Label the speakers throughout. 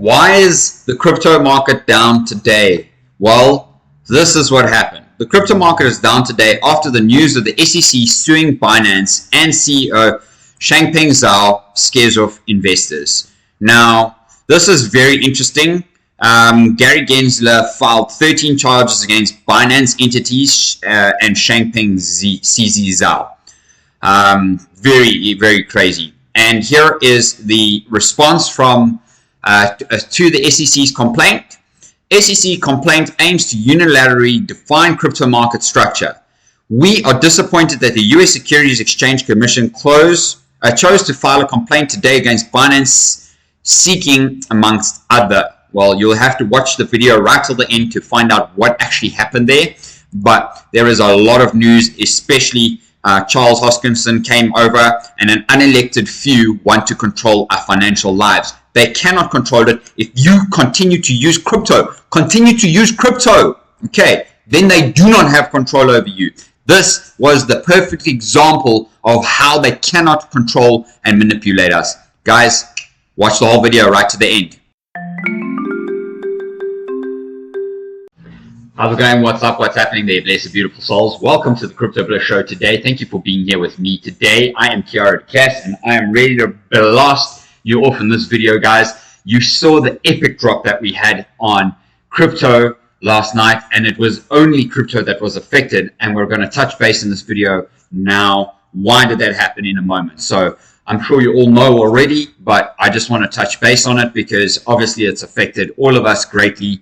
Speaker 1: Why is the crypto market down today? Well, this is what happened. The crypto market is down today after the news of the SEC suing Binance and CEO Changpeng Zhao scares off investors. Now, this is very interesting. Gary Gensler filed 13 charges against Binance entities and Changpeng CZ Zhao. Very, very crazy. And here is the response from to the SEC's complaint. SEC complaint aims to unilaterally define crypto market structure. We are disappointed that the U.S. Securities Exchange Commission chose to file a complaint today against Binance, seeking, amongst other. Well, you'll have to watch the video right till the end to find out what actually happened there. But there is a lot of news, especially Charles Hoskinson came over, and an unelected few want to control our financial lives. They cannot control it if you continue to use crypto. Continue to use crypto. Okay, then they do not have control over you. This was the perfect example of how they cannot control and manipulate us. Guys, watch the whole video right to the end. How's it going? What's up? What's happening there? Blessed beautiful souls. Welcome to the Crypto Bliss Show today. Thank you for being here with me today. I am Kiara Cass and I am ready to blast you off in this video, guys. You saw the epic drop that we had on crypto last night, and it was only crypto that was affected, and we're going to touch base in this video now. Why did that happen in a moment? So I'm sure you all know already, but I just want to touch base on it because obviously it's affected all of us greatly,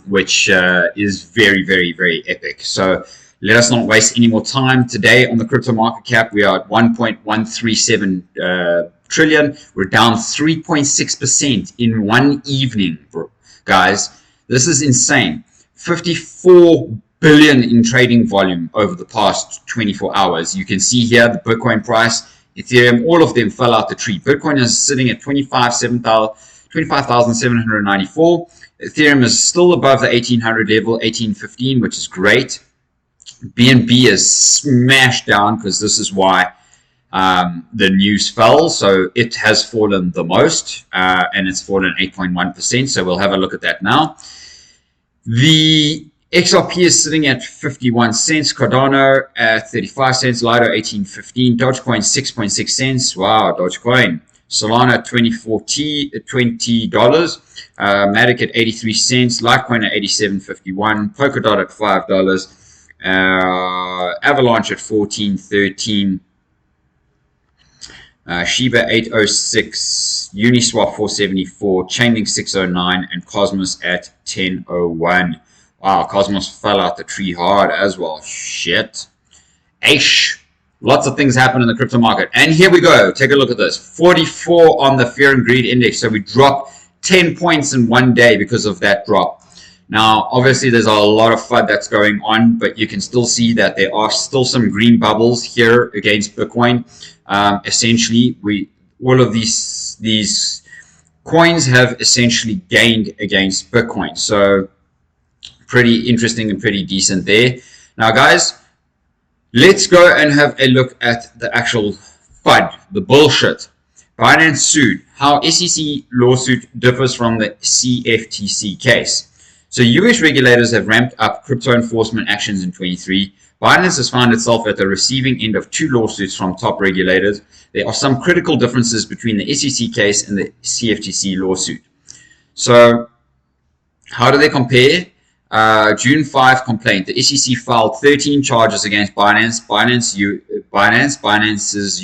Speaker 1: which is very, very, very epic. So let us not waste any more time. Today on the crypto market cap, we are at 1.137 trillion. We're down 3.6% in one evening, guys. This is insane. 54 billion in trading volume over the past 24 hours. You can see here the Bitcoin price, Ethereum, all of them fell out the tree. Bitcoin is sitting at 25,794. Ethereum is still above the 1800 level, 1815, which is great. BNB is smashed down because this is why the news fell. So it has fallen the most, and it's fallen 8.1%. So we'll have a look at that now. The XRP is sitting at 51 cents, Cardano at 35 cents, Lido 18.15, Dogecoin 6.6 cents. Wow, Dogecoin. Solana at $20, Matic at 83 cents, Litecoin at 87.51, Polkadot at $5, Avalanche at 14.13, Shiba 806, Uniswap 474, Chainlink 609, and Cosmos at 1001. Wow, Cosmos fell out the tree hard as well. Shit. Aish. Lots of things happen in the crypto market. And here we go. Take a look at this. 44 on the Fear and Greed Index. So we dropped 10 points in one day because of that drop. Now, obviously, there's a lot of FUD that's going on, but you can still see that there are still some green bubbles here against Bitcoin. Essentially, all of these coins have essentially gained against Bitcoin. So pretty interesting and pretty decent there. Now, guys, let's go and have a look at the actual FUD, the bullshit. Binance sued. How SEC lawsuit differs from the CFTC case. So US regulators have ramped up crypto enforcement actions in 23. Binance has found itself at the receiving end of two lawsuits from top regulators. There are some critical differences between the SEC case and the CFTC lawsuit. So how do they compare? June 5 complaint. The SEC filed 13 charges against Binance's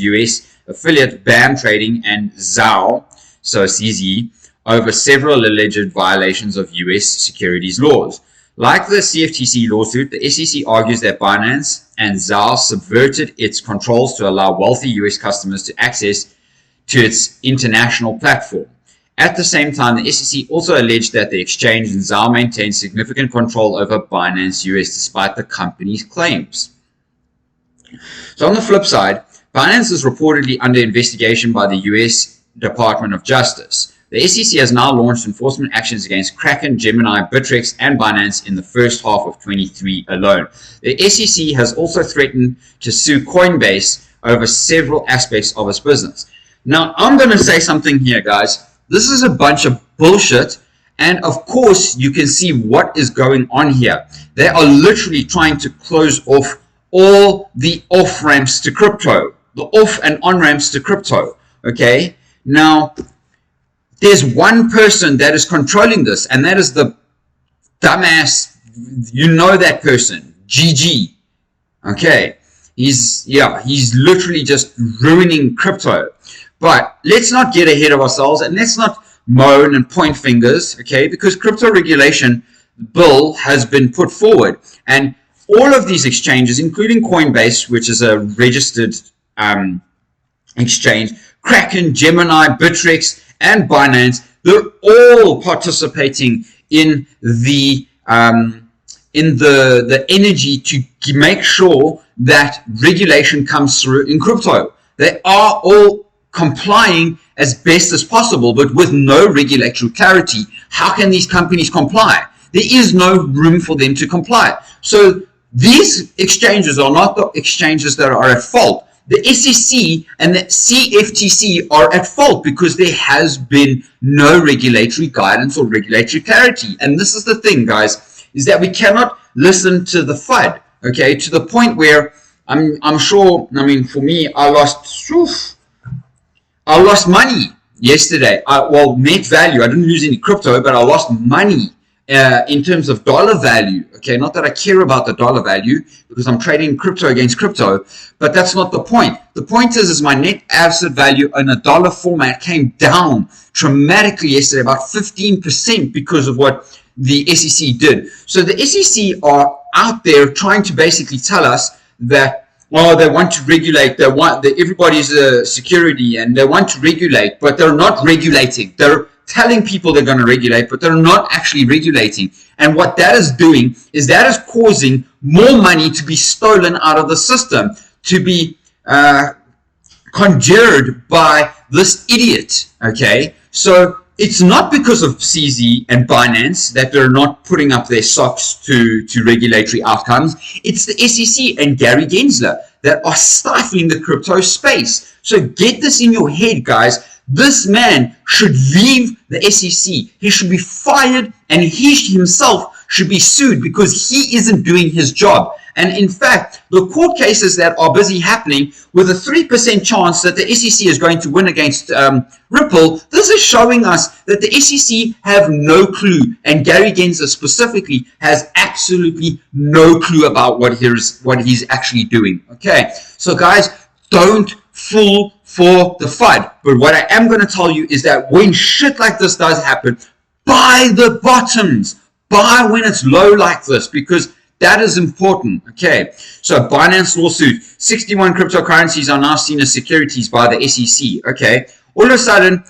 Speaker 1: US affiliate BAM Trading and Zhao, so CZ, over several alleged violations of US securities laws. Like the CFTC lawsuit, the SEC argues that Binance and Zhao subverted its controls to allow wealthy US customers to access to its international platform. At the same time, the SEC also alleged that the exchange and Zhao maintained significant control over Binance US despite the company's claims. So on the flip side, Binance is reportedly under investigation by the US Department of Justice. The SEC has now launched enforcement actions against Kraken, Gemini, Bittrex, and Binance in the first half of 23 alone. The SEC has also threatened to sue Coinbase over several aspects of its business. Now, I'm going to say something here, guys. This is a bunch of bullshit. And of course, you can see what is going on here. They are literally trying to close off all the off ramps to crypto, the off and on ramps to crypto. Okay. Now, there's one person that is controlling this, and that is the dumbass. You know that person, GG. Okay. He's literally just ruining crypto. But let's not get ahead of ourselves, and let's not moan and point fingers, okay? Because crypto regulation bill has been put forward, and all of these exchanges, including Coinbase, which is a registered exchange, Kraken, Gemini, Bittrex, and Binance, they're all participating in the energy to make sure that regulation comes through in crypto. They are all complying as best as possible, but with no regulatory clarity. How can these companies comply? There is no room for them to comply. So these exchanges are not the exchanges that are at fault. The SEC and the CFTC are at fault because there has been no regulatory guidance or regulatory clarity. And this is the thing, guys, is that we cannot listen to the FUD, okay, to the point where I'm sure, I mean, for me, I lost money yesterday. Well, net value, I didn't lose any crypto, but I lost money in terms of dollar value. Okay, not that I care about the dollar value because I'm trading crypto against crypto, but that's not the point. The point is my net asset value in a dollar format came down dramatically yesterday, about 15% because of what the SEC did. So the SEC are out there trying to basically tell us that, well, they want to regulate, they want everybody's a security and they want to regulate, but they're not regulating. They're telling people they're going to regulate, but they're not actually regulating. And what that is doing is that is causing more money to be stolen out of the system, to be conjured by this idiot. Okay, so it's not because of CZ and Binance that they're not putting up their socks to regulatory outcomes. It's the SEC and Gary Gensler that are stifling the crypto space. So get this in your head, guys. This man should leave the SEC. He should be fired, and he himself should be sued because he isn't doing his job. And in fact, the court cases that are busy happening with a 3% chance that the SEC is going to win against Ripple, this is showing us that the SEC have no clue, and Gary Gensler specifically has absolutely no clue about what he's actually doing. Okay, so guys, don't fall for the FUD. But what I am going to tell you is that when shit like this does happen, buy the bottoms. Buy when it's low like this, because that is important. Okay, so Binance Lawsuit. 61 cryptocurrencies are now seen as securities by the SEC. Okay, all of a sudden,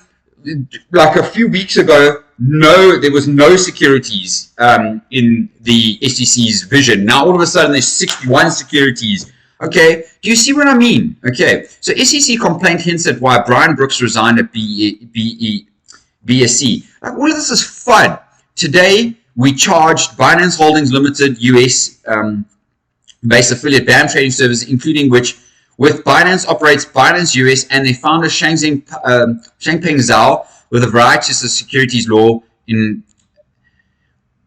Speaker 1: like a few weeks ago, there was no securities in the SEC's vision. Now all of a sudden there's 61 securities. Okay, do you see what I mean? Okay, so SEC complaint hints at why Brian Brooks resigned at BSC. Like, all of this is FUD. Today, we charged Binance Holdings Limited, US-based affiliate BAM trading service, including which with Binance operates Binance US and their founder Changpeng Zhao with a variety of securities law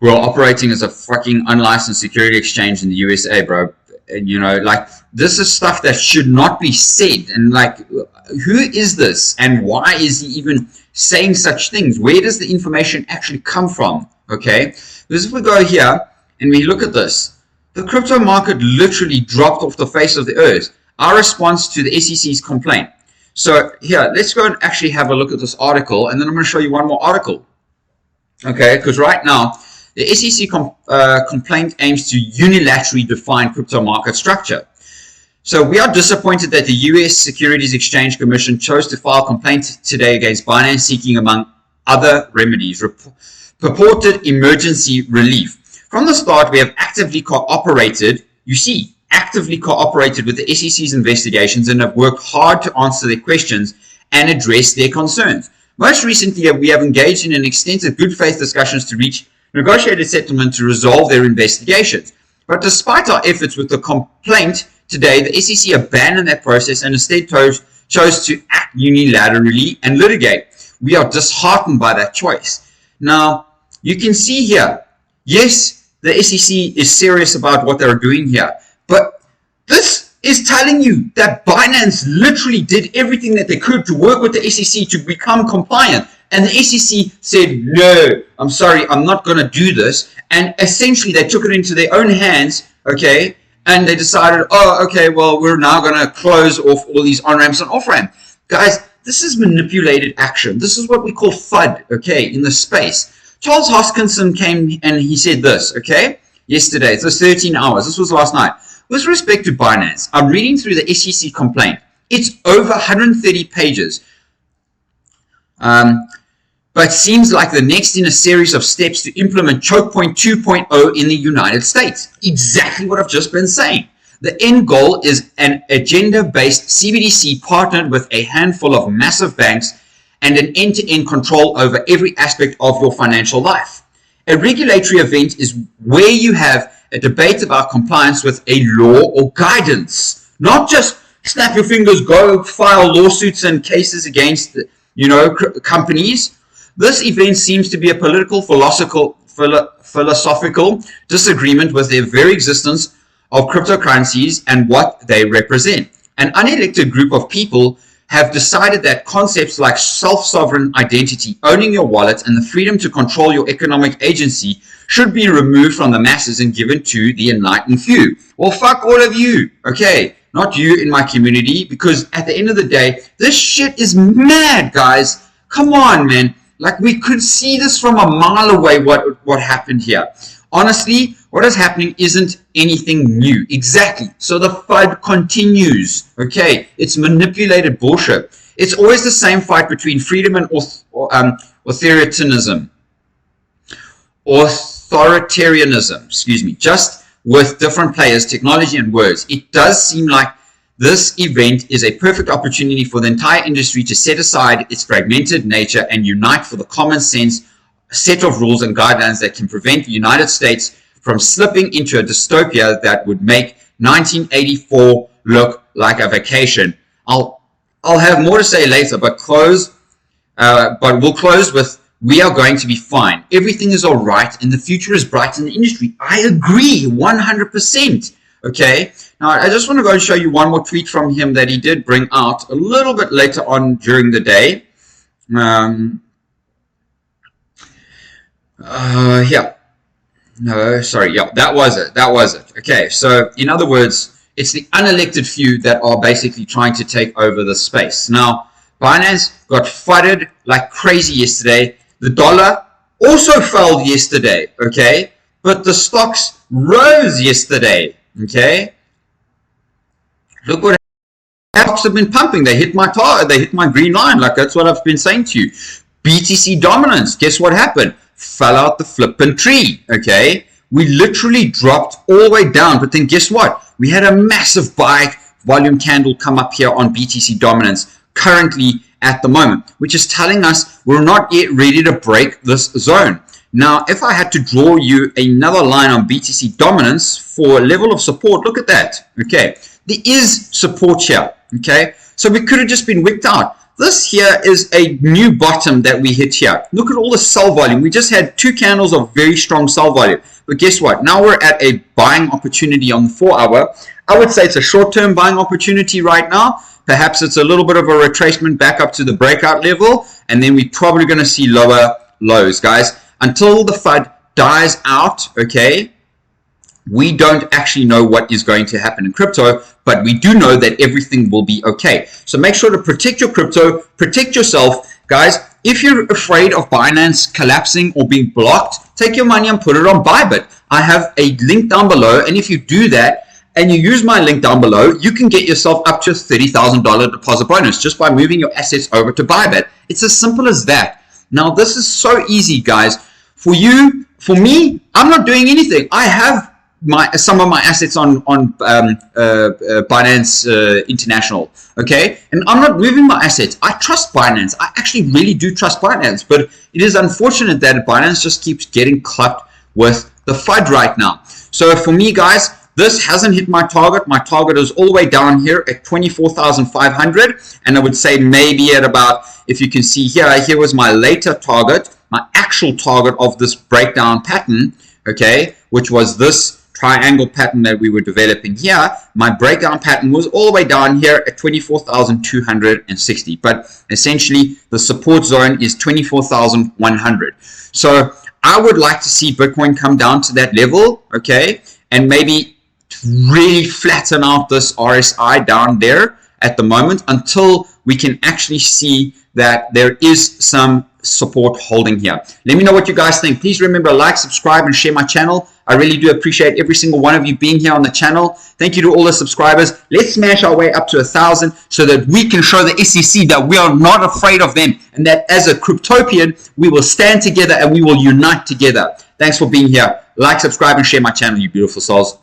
Speaker 1: we're operating as a fucking unlicensed security exchange in the USA, bro. And, you know, like, this is stuff that should not be said. And like, who is this and why is he even saying such things? Where does the information actually come from? Okay, because if we go here and we look at this, the crypto market literally dropped off the face of the earth. Our response to the SEC's complaint. So here, let's go and actually have a look at this article, and then I'm going to show you one more article. Okay, because right now the SEC complaint aims to unilaterally define crypto market structure. So we are disappointed that the US Securities Exchange Commission chose to file a complaint today against Binance, seeking, among other remedies, purported emergency relief. From the start, we have actively cooperated, actively cooperated with the SEC's investigations and have worked hard to answer their questions and address their concerns. Most recently, we have engaged in an extensive good faith discussions to reach negotiated settlement to resolve their investigations. But despite our efforts with the complaint today, the SEC abandoned that process and instead chose to act unilaterally and litigate. we are disheartened by that choice. Now, you can see here, yes, the SEC is serious about what they're doing here, but this is telling you that Binance literally did everything that they could to work with the SEC to become compliant. And the SEC said, no, I'm sorry, I'm not going to do this. And essentially, they took it into their own hands, okay? And they decided, oh, okay, well, we're now going to close off all these on-ramps and off-ramps. Guys, this is manipulated action. This is what we call FUD, okay, in the space. Charles Hoskinson came and he said this, okay, yesterday. It's 13 hours. This was last night. With respect to Binance, I'm reading through the SEC complaint. It's over 130 pages. But seems like the next in a series of steps to implement Choke Point 2.0 in the United States. Exactly what I've just been saying. The end goal is an agenda-based CBDC partnered with a handful of massive banks and an end-to-end control over every aspect of your financial life. A regulatory event is where you have a debate about compliance with a law or guidance, not just snap your fingers, go file lawsuits and cases against, companies. This event seems to be a political, philosophical disagreement with the very existence of cryptocurrencies and what they represent. An unelected group of people have decided that concepts like self-sovereign identity, owning your wallet, and the freedom to control your economic agency should be removed from the masses and given to the enlightened few. Well, fuck all of you, okay? Not you in my community, because at the end of the day, this shit is mad, guys. Come on, man. Like, we could see this from a mile away, what happened here. Honestly, what is happening isn't anything new. Exactly. So the FUD continues. Okay, it's manipulated bullshit. It's always the same fight between freedom and authoritarianism. Just with different players, technology, and words. It does seem like this event is a perfect opportunity for the entire industry to set aside its fragmented nature and unite for the common sense set of rules and guidelines that can prevent the United States from slipping into a dystopia that would make 1984 look like a vacation. I'll have more to say later, but we'll close with, we are going to be fine. Everything is all right, and the future is bright in the industry. I agree 100%. Okay, now I just want to go and show you one more tweet from him that he did bring out a little bit later on during the day. That was it. Okay, so in other words, it's the unelected few that are basically trying to take over the space. Now, Binance got flooded like crazy yesterday. The dollar also fell yesterday, okay, but the stocks rose yesterday. Okay, look what stocks have been pumping. They hit my target. They hit my green line. Like, that's what I've been saying to you. BTC dominance. Guess what happened? Fell out the flippin' tree. Okay, we literally dropped all the way down. But then guess what? We had a massive buy volume candle come up here on BTC dominance currently at the moment, which is telling us we're not yet ready to break this zone. Now, if I had to draw you another line on BTC dominance for a level of support, look at that. Okay, there is support here. Okay, so we could have just been wicked out. This here is a new bottom that we hit here. Look at all the sell volume. We just had 2 candles of very strong sell volume. But guess what? Now we're at a buying opportunity on the 4-hour. I would say it's a short-term buying opportunity right now. Perhaps it's a little bit of a retracement back up to the breakout level. And then we're probably going to see lower lows, guys. Until the FUD dies out, okay, we don't actually know what is going to happen in crypto, but we do know that everything will be okay. So make sure to protect your crypto, protect yourself. Guys, if you're afraid of Binance collapsing or being blocked, take your money and put it on Bybit. I have a link down below, and if you do that and you use my link down below, you can get yourself up to a $30,000 deposit bonus just by moving your assets over to Bybit. It's as simple as that. Now, this is so easy, guys. For you, for me, I'm not doing anything. I have some of my assets on Binance International, okay? And I'm not moving my assets. I trust Binance. I actually really do trust Binance, but it is unfortunate that Binance just keeps getting clapped with the FUD right now. So for me, guys, This hasn't hit my target. My target is all the way down here at 24,500, and I would say maybe at about, if you can see here, here was my later target, my actual target of this breakdown pattern, okay, which was this triangle pattern that we were developing here. My breakdown pattern was all the way down here at 24,260, but essentially the support zone is 24,100. So I would like to see Bitcoin come down to that level, okay, and maybe really flatten out this RSI down there at the moment until we can actually see that there is some support holding here. Let me know what you guys think. Please remember, like, subscribe, and share my channel. I really do appreciate every single one of you being here on the channel. Thank you to all the subscribers. Let's smash our way up to 1,000 so that we can show the SEC that we are not afraid of them, and that as a Cryptopian, we will stand together and we will unite together. Thanks for being here. Like, subscribe, and share my channel, you beautiful souls.